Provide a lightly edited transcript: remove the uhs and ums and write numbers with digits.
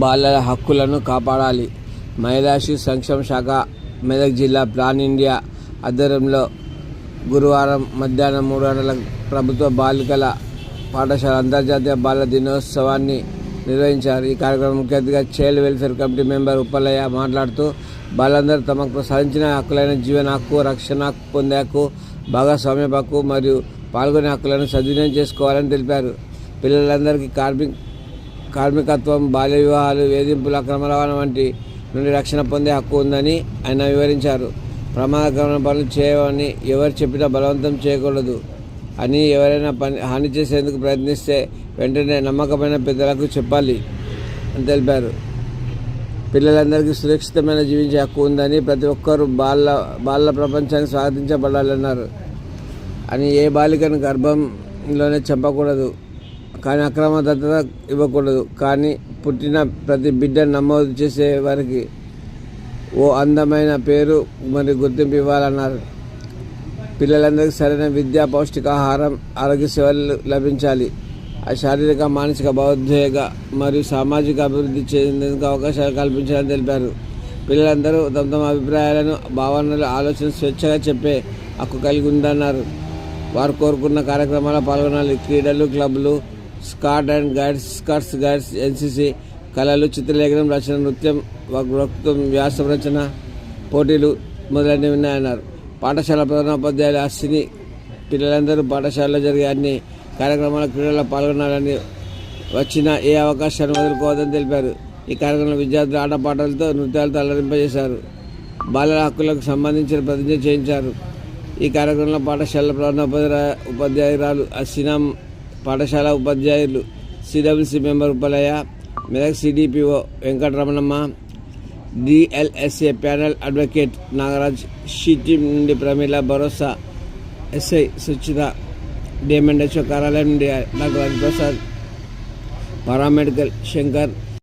బాలల హక్కులను కాపాడాలి. మహిళా శిశు సంక్షేమ శాఖ మెదక్ జిల్లా ప్లాన్ ఇండియా ఆధ్వర్యంలో గురువారం మధ్యాహ్నం 3 గంటలకు ప్రభుత్వ బాలికల పాఠశాల అంతర్జాతీయ బాలల దినోత్సవాన్ని నిర్వహించారు. ఈ కార్యక్రమం ముఖ్య అతిథిగా child welfare committee member Uppalaiah మాట్లాడుతూ బాలందరూ తమకు సాధించిన హక్కులైన జీవన హక్కు, రక్షణ హక్కు, పొందే హక్కు, భాగస్వామ్య హక్కు మరియు పాల్గొనే హక్కులను సద్వినియోగం చేసుకోవాలని తెలిపారు. పిల్లలందరికీ కార్మికత్వం, బాల్య వివాహాలు, వేధింపులు, అక్రమ రవాణా వంటి నుండి రక్షణ పొందే హక్కు ఉందని ఆయన వివరించారు. ప్రమాదకరమైన పనులు చేయవని ఎవరు చెప్పినా బలవంతం చేయకూడదు అని, ఎవరైనా హాని చేసేందుకు ప్రయత్నిస్తే వెంటనే నమ్మకమైన పెద్దలకు చెప్పాలి అని తెలిపారు. పిల్లలందరికీ సురక్షితమైన జీవించే హక్కు ఉందని, ప్రతి ఒక్కరూ బాల ప్రపంచాన్ని స్వాగతించబడాలన్నారు అని, ఏ బాలికను గర్భంలోనే చంపకూడదు కానీ అక్రమ దత్తత ఇవ్వకూడదు కానీ పుట్టిన ప్రతి బిడ్డను నమోదు చేసే వారికి ఓ అందమైన పేరు మరియు గుర్తింపు ఇవ్వాలన్నారు. పిల్లలందరికీ సరైన విద్య, పౌష్టికాహారం, ఆరోగ్య సేవలు లభించాలి. శారీరక, మానసిక, బౌద్ధిక మరియు సామాజిక అభివృద్ధి చెందేందుకు అవకాశాలు కల్పించాలని తెలిపారు. పిల్లలందరూ తమ అభిప్రాయాలను, భావనలు, ఆలోచన స్వేచ్ఛగా చెప్పే హక్కు కలిగి ఉందన్నారు. వారు కోరుకున్న కార్యక్రమాల్లో పాల్గొనాలి. క్రీడలు, క్లబ్లు, స్కౌట్స్ గైడ్స్, ఎన్సీసీ, కళలు, చిత్రలేఖనం, రచన, నృత్యం, వక్తృత్వం, వ్యాసం రచన పోటీలు మొదలైనవి ఉన్నాయన్నారు. పాఠశాల ప్రధానోపాధ్యాయులు అశ్విని పిల్లలందరూ పాఠశాలలో జరిగే అన్ని కార్యక్రమాల క్రీడల్లో పాల్గొనాలని, వచ్చిన ఏ అవకాశాన్ని వదులుకోవద్దని తెలిపారు. ఈ కార్యక్రమంలో విద్యార్థులు ఆటపాటలతో, నృత్యాలతో అలరింపజేశారు. బాలల హక్కులకు సంబంధించిన ప్రతిజ్ఞ చేయించారు. ఈ కార్యక్రమంలో పాఠశాల ప్రధానోపాధ్యాయురాలు అశ్వినా, పాఠశాల ఉపాధ్యాయులు CWC member Uppalaiah, Medak CDPO Venkataramanamma, DLSA panel advocate Nagaraj, SHE Team నుండి ప్రమీల, భరోసా ఎస్ఐ సుచిత, డిఎంఎన్హెచ్ఓ కార్యాలయం నుండి డాక్టర్ హరిప్రసాద్, పారామెడికల్ శంకర్,